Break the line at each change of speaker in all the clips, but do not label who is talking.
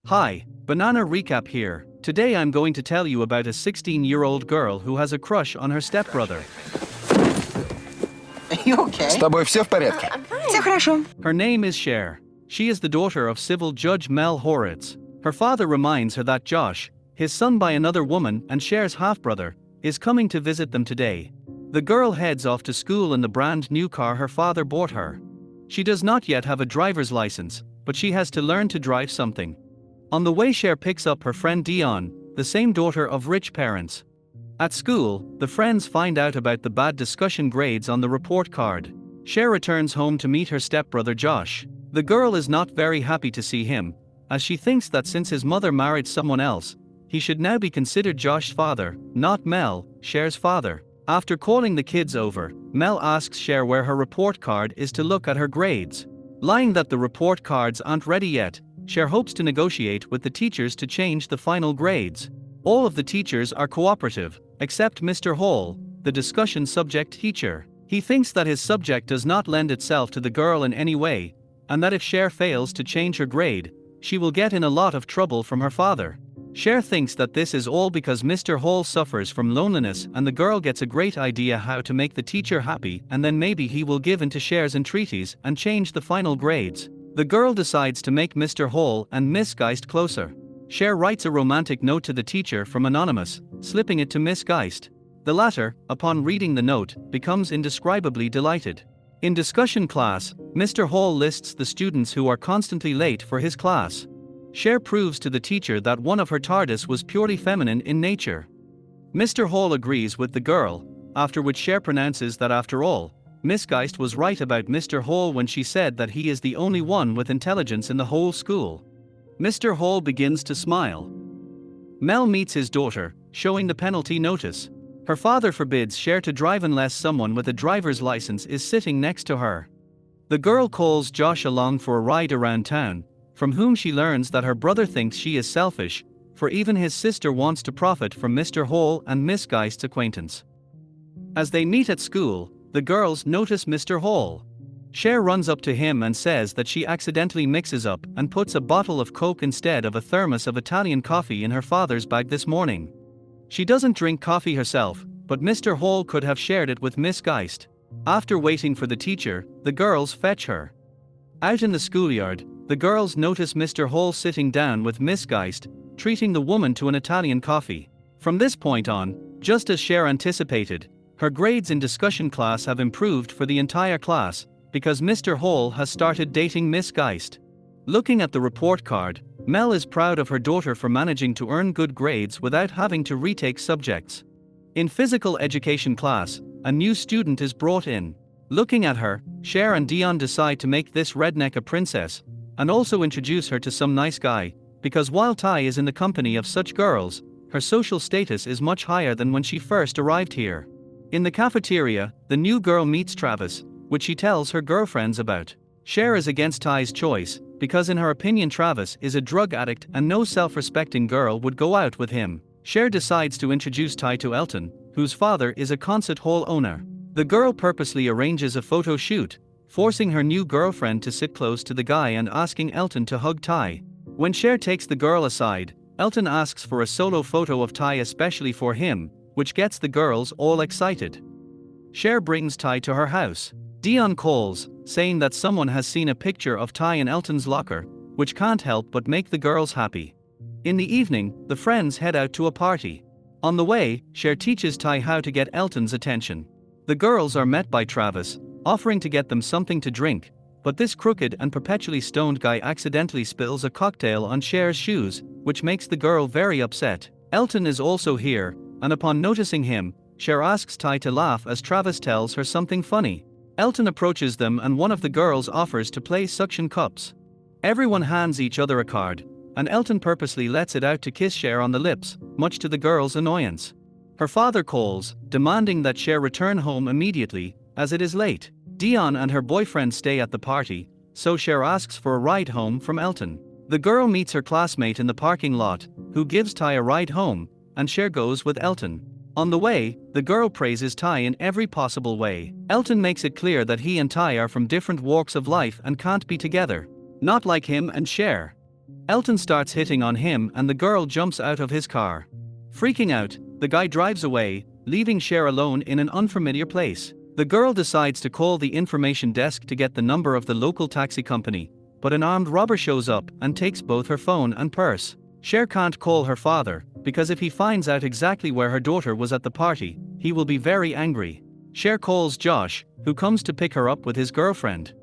Hi, Banana Recap here. Today I'm going to tell you about a 16-year-old girl who has a crush on her stepbrother.
С тобой все в порядке?
Все хорошо.
Her name is Cher. She is the daughter of civil judge Mel Horitz. Her father reminds her that Josh, his son by another woman and Cher's half-brother, is coming to visit them today. The girl heads off to school in the brand new car her father bought her. She does not yet have a driver's license, but she has to learn to drive something. On the way, Cher picks up her friend Dion, the same daughter of rich parents. At school, the friends find out about the bad discussion grades on the report card. Cher returns home to meet her stepbrother Josh. The girl is not very happy to see him, as she thinks that since his mother married someone else, he should now be considered Josh's father, not Mel, Cher's father. After calling the kids over, Mel asks Cher where her report card is to look at her grades. Lying that the report cards aren't ready yet, Cher hopes to negotiate with the teachers to change the final grades. All of the teachers are cooperative, except Mr. Hall, the discussion subject teacher. He thinks that his subject does not lend itself to the girl in any way, and that if Cher fails to change her grade, she will get in a lot of trouble from her father. Cher thinks that this is all because Mr. Hall suffers from loneliness, and the girl gets a great idea how to make the teacher happy, and then maybe he will give in to Cher's entreaties and change the final grades. The girl decides to make Mr. Hall and Miss Geist closer. Cher writes a romantic note to the teacher from Anonymous, slipping it to Miss Geist. The latter, upon reading the note, becomes indescribably delighted. In discussion class, Mr. Hall lists the students who are constantly late for his class. Cher proves to the teacher that one of her TARDIS was purely feminine in nature. Mr. Hall agrees with the girl, after which Cher pronounces that after all, Miss Geist was right about Mr. Hall when she said that he is the only one with intelligence in the whole school. Mr. Hall begins to smile. Mel meets his daughter, showing the penalty notice. Her father forbids Cher to drive unless someone with a driver's license is sitting next to her. The girl calls Josh along for a ride around town, from whom she learns that her brother thinks she is selfish, for even his sister wants to profit from Mr. Hall and Miss Geist's acquaintance. As they meet at school, the girls notice Mr. Hall. Cher runs up to him and says that she accidentally mixes up and puts a bottle of Coke instead of a thermos of Italian coffee in her father's bag this morning. She doesn't drink coffee herself, but Mr. Hall could have shared it with Miss Geist. After waiting for the teacher, the girls fetch her. Out in the schoolyard, the girls notice Mr. Hall sitting down with Miss Geist, treating the woman to an Italian coffee. From this point on, just as Cher anticipated, her grades in discussion class have improved for the entire class, because Mr. Hall has started dating Miss Geist. Looking at the report card, Mel is proud of her daughter for managing to earn good grades without having to retake subjects. In physical education class, a new student is brought in. Looking at her, Cher and Dion decide to make this redneck a princess, and also introduce her to some nice guy, because while Ty is in the company of such girls, her social status is much higher than when she first arrived here. In the cafeteria, the new girl meets Travis, which she tells her girlfriends about. Cher is against Ty's choice, because in her opinion Travis is a drug addict and no self-respecting girl would go out with him. Cher decides to introduce Ty to Elton, whose father is a concert hall owner. The girl purposely arranges a photo shoot, forcing her new girlfriend to sit close to the guy and asking Elton to hug Ty. When Cher takes the girl aside, Elton asks for a solo photo of Ty especially for him, which gets the girls all excited. Cher brings Ty to her house. Dion calls, saying that someone has seen a picture of Ty in Elton's locker, which can't help but make the girls happy. In the evening, the friends head out to a party. On the way, Cher teaches Ty how to get Elton's attention. The girls are met by Travis, offering to get them something to drink, but this crooked and perpetually stoned guy accidentally spills a cocktail on Cher's shoes, which makes the girl very upset. Elton is also here, and upon noticing him, Cher asks Ty to laugh as Travis tells her something funny. Elton approaches them and one of the girls offers to play suction cups. Everyone hands each other a card, and Elton purposely lets it out to kiss Cher on the lips, much to the girl's annoyance. Her father calls, demanding that Cher return home immediately, as it is late. Dion and her boyfriend stay at the party, so Cher asks for a ride home from Elton. The girl meets her classmate in the parking lot, who gives Ty a ride home, and Cher goes with Elton. On the way, the girl praises Ty in every possible way. Elton makes it clear that he and Ty are from different walks of life and can't be together. Not like him and Cher. Elton starts hitting on him and the girl jumps out of his car. Freaking out, the guy drives away, leaving Cher alone in an unfamiliar place. The girl decides to call the information desk to get the number of the local taxi company, but an armed robber shows up and takes both her phone and purse. Cher can't call her father, because if he finds out exactly where her daughter was at the party, he will be very angry. Cher calls Josh, who comes to pick her up with his girlfriend.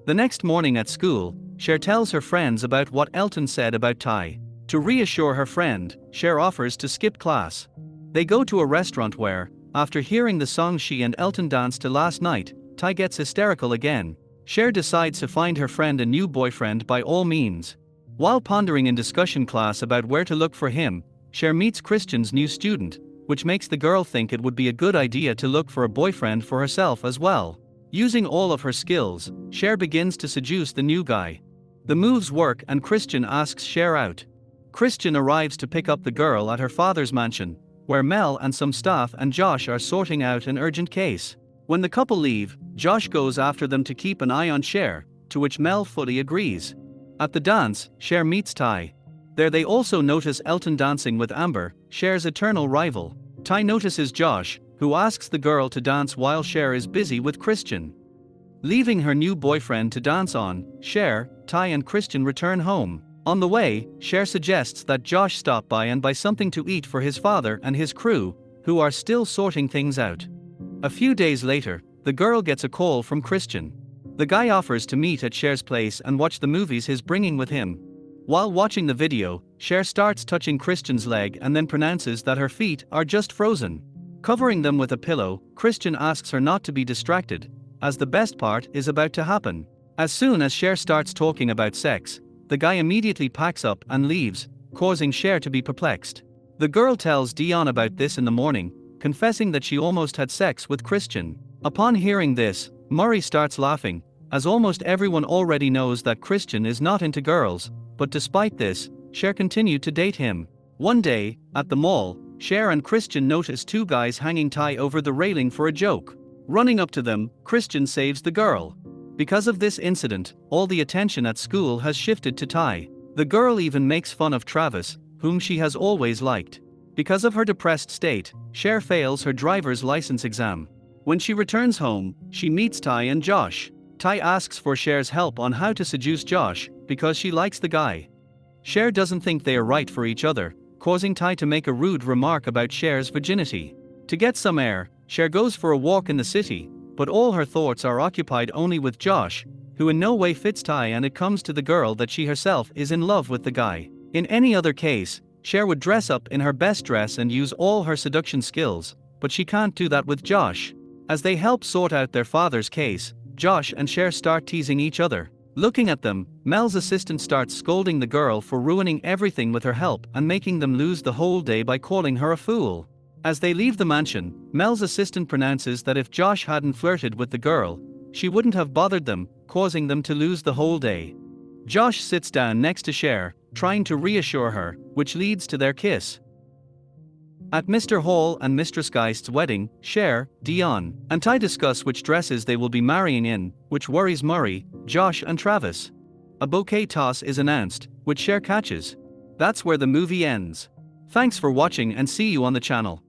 The next morning at school, Cher tells her friends about what Elton said about Ty. To reassure her friend, Cher offers to skip class. They go to a restaurant where, after hearing the song she and Elton danced to last night, Ty gets hysterical again. Cher decides to find her friend a new boyfriend by all means. While pondering in discussion class about where to look for him, Cher meets Christian's new student, which makes the girl think it would be a good idea to look for a boyfriend for herself as well. Using all of her skills, Cher begins to seduce the new guy. The moves work and Christian asks Cher out. Christian arrives to pick up the girl at her father's mansion, where Mel and some staff and Josh are sorting out an urgent case. When the couple leave, Josh goes after them to keep an eye on Cher, to which Mel fully agrees. At the dance, Cher meets Ty. There they also notice Elton dancing with Amber, Cher's eternal rival. Ty notices Josh, who asks the girl to dance while Cher is busy with Christian. Leaving her new boyfriend to dance on, Cher, Ty and Christian return home. On the way, Cher suggests that Josh stop by and buy something to eat for his father and his crew, who are still sorting things out. A few days later, the girl gets a call from Christian. The guy offers to meet at Cher's place and watch the movies he's bringing with him. While watching the video, Cher starts touching Christian's leg and then pronounces that her feet are just frozen. Covering them with a pillow, Christian asks her not to be distracted, as the best part is about to happen. As soon as Cher starts talking about sex, the guy immediately packs up and leaves, causing Cher to be perplexed. The girl tells Dion about this in the morning, confessing that she almost had sex with Christian. Upon hearing this, Murray starts laughing, as almost everyone already knows that Christian is not into girls, but despite this, Cher continued to date him. One day, at the mall, Cher and Christian notice two guys hanging Ty over the railing for a joke. Running up to them, Christian saves the girl. Because of this incident, all the attention at school has shifted to Ty. The girl even makes fun of Travis, whom she has always liked. Because of her depressed state, Cher fails her driver's license exam. When she returns home, she meets Ty and Josh. Ty asks for Cher's help on how to seduce Josh, because she likes the guy. Cher doesn't think they are right for each other, causing Ty to make a rude remark about Cher's virginity. To get some air, Cher goes for a walk in the city, but all her thoughts are occupied only with Josh, who in no way fits Ty, and it comes to the girl that she herself is in love with the guy. In any other case, Cher would dress up in her best dress and use all her seduction skills, but she can't do that with Josh. As they help sort out their father's case, Josh and Cher start teasing each other. Looking at them, Mel's assistant starts scolding the girl for ruining everything with her help and making them lose the whole day by calling her a fool. As they leave the mansion, Mel's assistant pronounces that if Josh hadn't flirted with the girl, she wouldn't have bothered them, causing them to lose the whole day. Josh sits down next to Cher, trying to reassure her, which leads to their kiss. At Mr. Hall and Mistress Geist's wedding, Cher, Dion, and Ty discuss which dresses they will be marrying in, which worries Murray, Josh and Travis. A bouquet toss is announced, which Cher catches. That's where the movie ends. Thanks for watching and see you on the channel.